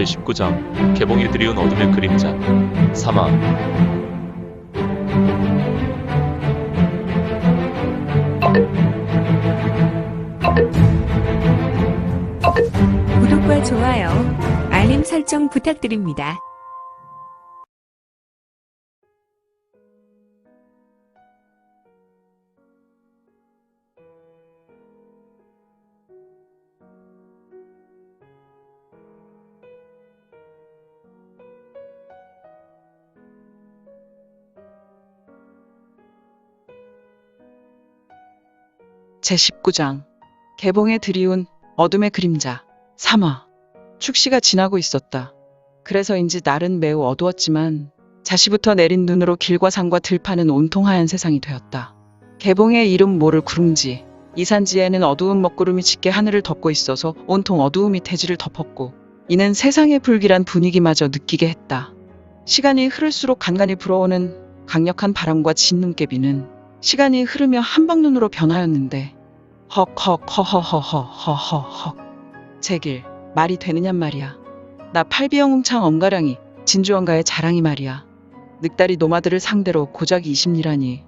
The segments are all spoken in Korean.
제19장 개봉에 드리운 어둠의 그림자. 사막. 구독과 좋아요, 알림 설정 부탁드립니다. 제19장 개봉에 드리운 어둠의 그림자. 3화. 축시가 지나고 있었다. 그래서인지 날은 매우 어두웠지만 자시부터 내린 눈으로 길과 산과 들판은 온통 하얀 세상이 되었다. 개봉의 이름 모를 구름지. 이 산지에는 어두운 먹구름이 짙게 하늘을 덮고 있어서 온통 어두움이 대지를 덮었고 이는 세상의 불길한 분위기마저 느끼게 했다. 시간이 흐를수록 간간히 불어오는 강력한 바람과 진눈깨비는 시간이 흐르며 한방눈으로 변하였는데 헉헉허허허허허헉 제길 말이 되느냔 말이야. 나 팔비영웅창 엄가량이 진주원가의 자랑이 말이야. 늑다리 노마드를 상대로 고작 20리라니.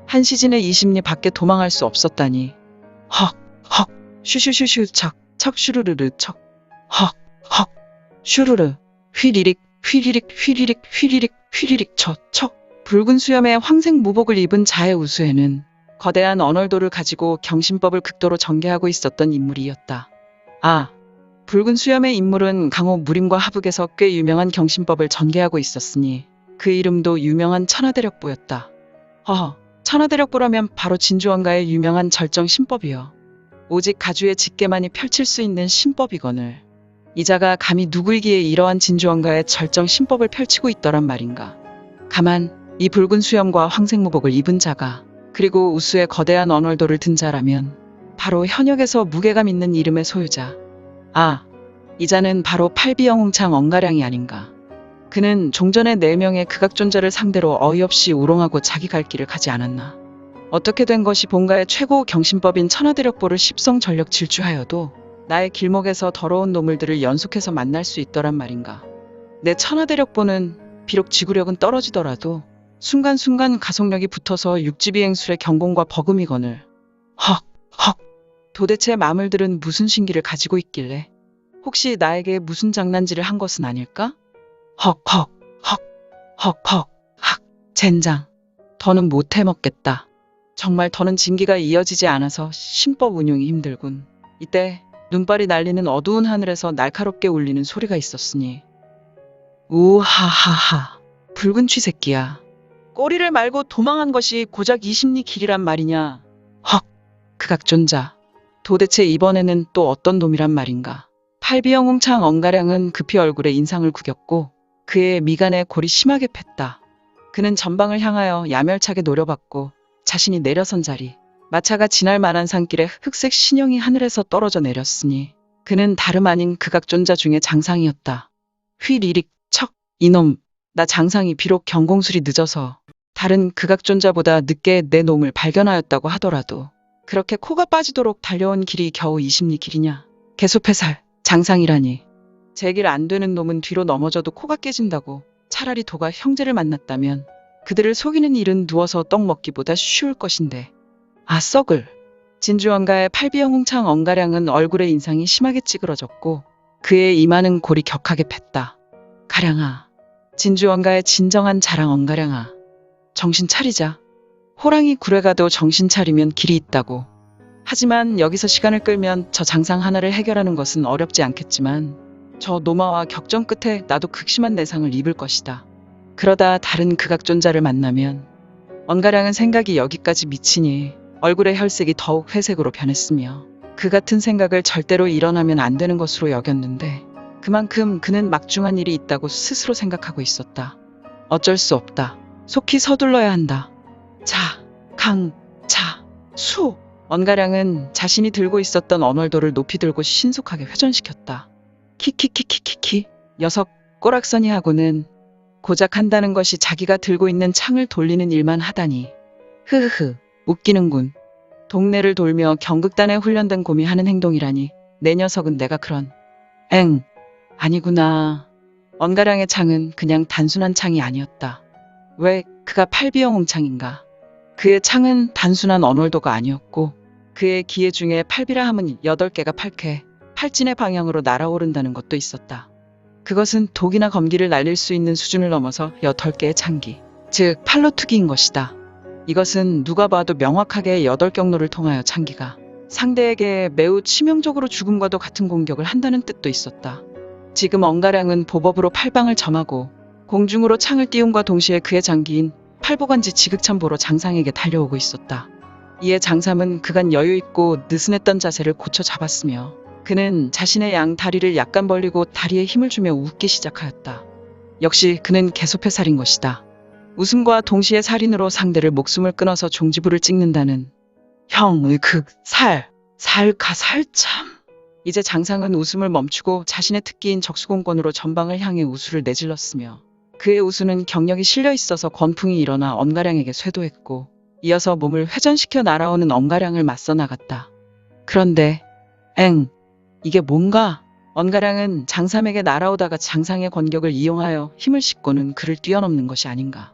한 시즌에 20리 밖에 도망할 수 없었다니. 헉헉 슈슈슈슈 척 척슈르르르 척 헉헉 슈르르 휘리릭 휘리릭 휘리릭 휘리릭 휘리릭 척척. 붉은 수염의 황색 무복을 입은 자의 우수에는 거대한 언얼도를 가지고 경신법을 극도로 전개하고 있었던 인물이었다. 아, 붉은 수염의 인물은 강호 무림과 하북에서 꽤 유명한 경신법을 전개하고 있었으니 그 이름도 유명한 천하대력보였다. 천하대력보라면 바로 진주원가의 유명한 절정신법이요. 오직 가주의 직계만이 펼칠 수 있는 신법이거늘 이자가 감히 누구이기에 이러한 진주원가의 절정신법을 펼치고 있더란 말인가. 가만 이 붉은 수염과 황색무복을 입은 자가 그리고 우수의 거대한 언얼도를 든 자라면 바로 현역에서 무게감 있는 이름의 소유자. 아, 이자는 바로 팔비영웅창 엄가량이 아닌가. 그는 종전에 4명의 극악존자를 상대로 어이없이 우롱하고 자기 갈 길을 가지 않았나. 어떻게 된 것이 본가의 최고 경신법인 천하대력보를 십성전력 질주하여도 나의 길목에서 더러운 노물들을 연속해서 만날 수 있더란 말인가. 내 천하대력보는 비록 지구력은 떨어지더라도 순간순간 가속력이 붙어서 육지비행술의 경공과 버금이거늘. 헉헉. 도대체 마물들은 무슨 신기를 가지고 있길래 혹시 나에게 무슨 장난질을 한 것은 아닐까? 헉헉 헉 헉헉 학 젠장. 더는 못 해먹겠다. 정말 더는 징기가 이어지지 않아서 신법 운용이 힘들군. 이때 눈발이 날리는 어두운 하늘에서 날카롭게 울리는 소리가 있었으니 우하하하. 붉은 쥐새끼야. 꼬리를 말고 도망한 것이 고작 20리 길이란 말이냐. 헉. 극악존자. 도대체 이번에는 또 어떤 놈이란 말인가. 팔비영웅창 엄가량은 급히 얼굴에 인상을 구겼고 그의 미간에 골이 심하게 팼다. 그는 전방을 향하여 야멸차게 노려봤고 자신이 내려선 자리 마차가 지날 만한 산길에 흑색 신형이 하늘에서 떨어져 내렸으니 그는 다름 아닌 극악존자 중에 장상이었다. 휘리릭 척. 이놈. 나 장상이 비록 경공술이 늦어서 다른 극악존자보다 늦게 내 놈을 발견하였다고 하더라도 그렇게 코가 빠지도록 달려온 길이 겨우 20리 길이냐. 개소패살. 장상이라니. 제 길 안 되는 놈은 뒤로 넘어져도 코가 깨진다고. 차라리 도가 형제를 만났다면 그들을 속이는 일은 누워서 떡 먹기보다 쉬울 것인데. 아 썩을. 진주원가의 팔비영웅창 엄가량은 얼굴의 인상이 심하게 찌그러졌고 그의 이마는 골이 격하게 팼다. 가량아. 진주원가의 진정한 자랑 엄가량아. 정신 차리자. 호랑이 굴에 가도 정신 차리면 길이 있다고. 하지만 여기서 시간을 끌면 저 장상 하나를 해결하는 것은 어렵지 않겠지만 저 노마와 격전 끝에 나도 극심한 내상을 입을 것이다. 그러다 다른 극악존자를 만나면 엄가량은 생각이 여기까지 미치니 얼굴의 혈색이 더욱 회색으로 변했으며 그 같은 생각을 절대로 일어나면 안 되는 것으로 여겼는데 그만큼 그는 막중한 일이 있다고 스스로 생각하고 있었다. 어쩔 수 없다. 속히 서둘러야 한다. 자, 강, 자, 수. 엄가량은 자신이 들고 있었던 언얼도를 높이 들고 신속하게 회전시켰다. 키키키키키키. 녀석 꼬락서니 하고는 고작 한다는 것이 자기가 들고 있는 창을 돌리는 일만 하다니. 흐흐흐. 웃기는군. 동네를 돌며 경극단에 훈련된 곰이 하는 행동이라니. 내 녀석은 내가 그런. 엥. 아니구나. 언가량의 창은 그냥 단순한 창이 아니었다. 왜 그가 팔비영웅창인가? 그의 창은 단순한 언월도가 아니었고 그의 기회 중에 팔비라 함은 8개가 8쾌, 팔진의 방향으로 날아오른다는 것도 있었다. 그것은 독이나 검기를 날릴 수 있는 수준을 넘어서 8개의 창기, 즉 팔로 투기인 것이다. 이것은 누가 봐도 명확하게 8경로를 통하여 창기가 상대에게 매우 치명적으로 죽음과도 같은 공격을 한다는 뜻도 있었다. 지금 언가량은 보법으로 팔방을 점하고 공중으로 창을 띄움과 동시에 그의 장기인 팔보관지 지극참보로 장상에게 달려오고 있었다. 이에 장삼은 그간 여유있고 느슨했던 자세를 고쳐 잡았으며 그는 자신의 양 다리를 약간 벌리고 다리에 힘을 주며 웃기 시작하였다. 역시 그는 개소패살인 것이다. 웃음과 동시에 살인으로 상대를 목숨을 끊어서 종지부를 찍는다는 형의 살참. 이제 장상은 웃음을 멈추고 자신의 특기인 적수공권으로 전방을 향해 우수를 내질렀으며 그의 우수는 경력이 실려 있어서 권풍이 일어나 언가량에게 쇄도했고 이어서 몸을 회전시켜 날아오는 언가량을 맞서 나갔다. 그런데 이게 뭔가? 언가량은 장삼에게 날아오다가 장상의 권격을 이용하여 힘을 싣고는 그를 뛰어넘는 것이 아닌가.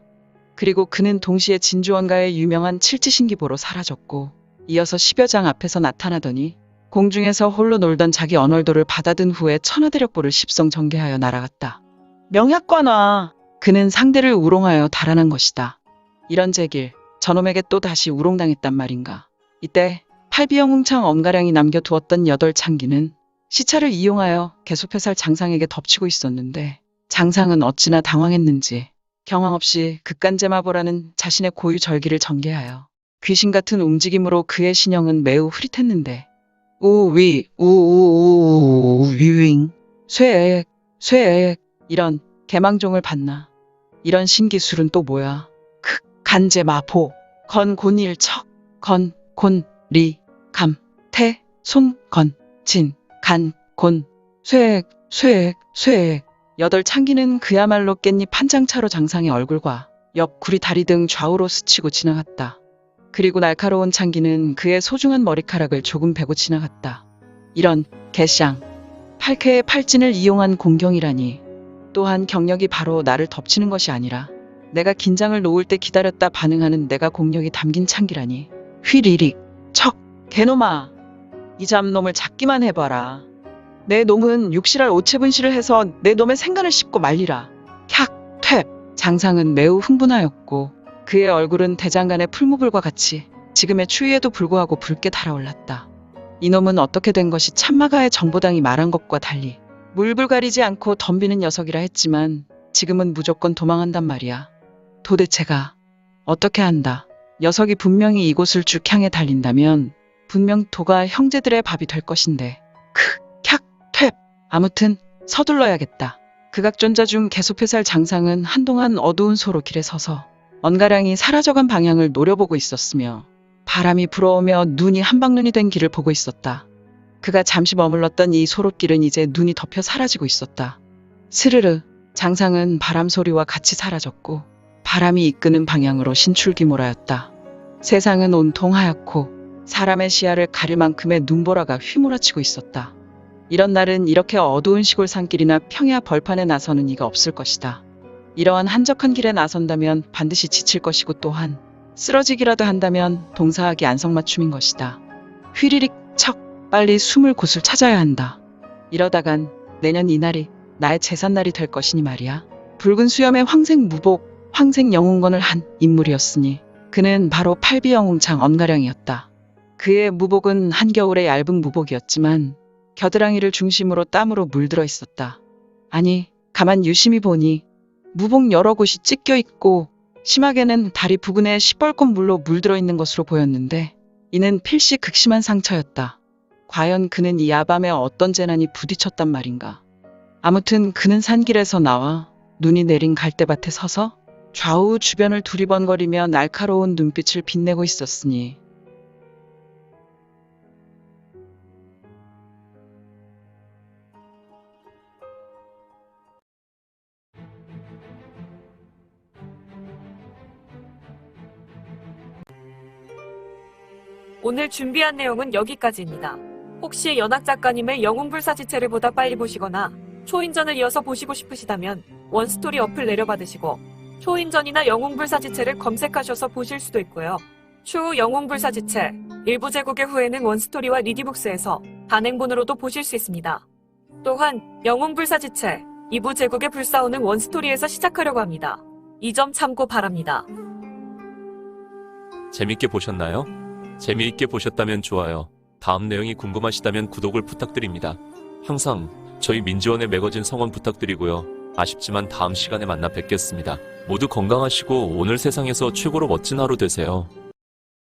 그리고 그는 동시에 진주원가의 유명한 칠지신기보로 사라졌고 이어서 10여 장 앞에서 나타나더니 공중에서 홀로 놀던 자기 언월도를 받아든 후에 천하대력보를 십성전개하여 날아갔다. 명약관아! 그는 상대를 우롱하여 달아난 것이다. 이런 제길, 저놈에게 또 다시 우롱당했단 말인가. 이때 팔비영웅창 언가량이 남겨두었던 8창기는 시차를 이용하여 개소패살 장상에게 덮치고 있었는데 장상은 어찌나 당황했는지 경황 없이 극간제마보라는 자신의 고유 절기를 전개하여 귀신 같은 움직임으로 그의 신형은 매우 흐릿했는데 위윙 쇠액 이런 개망종을 봤나. 이런 신기술은 또 뭐야. 간제마보 건곤일척 건곤리 감 태 손 건 진 간 곤 쇠액 8창기는 그야말로 깻잎 한 장 차로 장상의 얼굴과 옆 구리 다리 등 좌우로 스치고 지나갔다. 그리고 날카로운 창기는 그의 소중한 머리카락을 조금 베고 지나갔다. 이런 개샹 8쾌의 팔진을 이용한 공경이라니. 또한 경력이 바로 나를 덮치는 것이 아니라 내가 긴장을 놓을 때 기다렸다 반응하는 내가 공력이 담긴 창기라니. 휘리릭 척 개놈아, 이 잡놈을 잡기만 해봐라. 내 놈은 육실할 오체분실을 해서 내 놈의 생간을 씹고 말리라. 캬 퇴. 장상은 매우 흥분하였고 그의 얼굴은 대장간의 풀무불과 같이 지금의 추위에도 불구하고 붉게 달아올랐다. 이놈은 어떻게 된 것이 참마가의 정보당이 말한 것과 달리 물불 가리지 않고 덤비는 녀석이라 했지만 지금은 무조건 도망한단 말이야. 도대체가 어떻게 한다. 녀석이 분명히 이곳을 쭉 향해 달린다면 분명 도가 형제들의 밥이 될 것인데. 캬 퇴. 아무튼 서둘러야겠다. 극악존자 중 개소패살 장상은 한동안 어두운 소로 길에 서서 언가량이 사라져간 방향을 노려보고 있었으며 바람이 불어오며 눈이 한방눈이 된 길을 보고 있었다. 그가 잠시 머물렀던 이 소롯길은 이제 눈이 덮여 사라지고 있었다. 스르르. 장상은 바람 소리와 같이 사라졌고 바람이 이끄는 방향으로 신출귀몰하였다. 세상은 온통 하얗고 사람의 시야를 가릴 만큼의 눈보라가 휘몰아치고 있었다. 이런 날은 이렇게 어두운 시골 산길이나 평야 벌판에 나서는 이가 없을 것이다. 이러한 한적한 길에 나선다면 반드시 지칠 것이고 또한 쓰러지기라도 한다면 동사하기 안성맞춤인 것이다. 휘리릭 척. 빨리 숨을 곳을 찾아야 한다. 이러다간 내년 이날이 나의 제삿날이 될 것이니 말이야. 붉은 수염의 황색무복, 황색영웅건을 한 인물이었으니 그는 바로 팔비영웅창 언가량이었다. 그의 무복은 한겨울의 얇은 무복이었지만 겨드랑이를 중심으로 땀으로 물들어 있었다. 아니, 가만 유심히 보니 무복 여러 곳이 찢겨 있고 심하게는 다리 부근에 시뻘건 물로 물들어 있는 것으로 보였는데 이는 필시 극심한 상처였다. 과연 그는 이 야밤에 어떤 재난이 부딪혔단 말인가. 아무튼 그는 산길에서 나와 눈이 내린 갈대밭에 서서 좌우 주변을 두리번거리며 날카로운 눈빛을 빛내고 있었으니 오늘 준비한 내용은 여기까지입니다. 혹시 연학 작가님의 영웅불사지체를 보다 빨리 보시거나 초인전을 이어서 보시고 싶으시다면 원스토리 어플 내려받으시고 초인전이나 영웅불사지체를 검색하셔서 보실 수도 있고요. 추후 영웅불사지체 일부 재국의 후에는 원스토리와 리디북스에서 단행본으로도 보실 수 있습니다. 또한 영웅불사지체 2부 제국의 불사오는 원스토리에서 시작하려고 합니다. 이 점 참고 바랍니다. 재밌게 보셨나요? 재미있게 보셨다면 좋아요. 다음 내용이 궁금하시다면 구독을 부탁드립니다. 항상 저희 민지원의 매거진 성원 부탁드리고요. 아쉽지만 다음 시간에 만나 뵙겠습니다. 모두 건강하시고 오늘 세상에서 최고로 멋진 하루 되세요.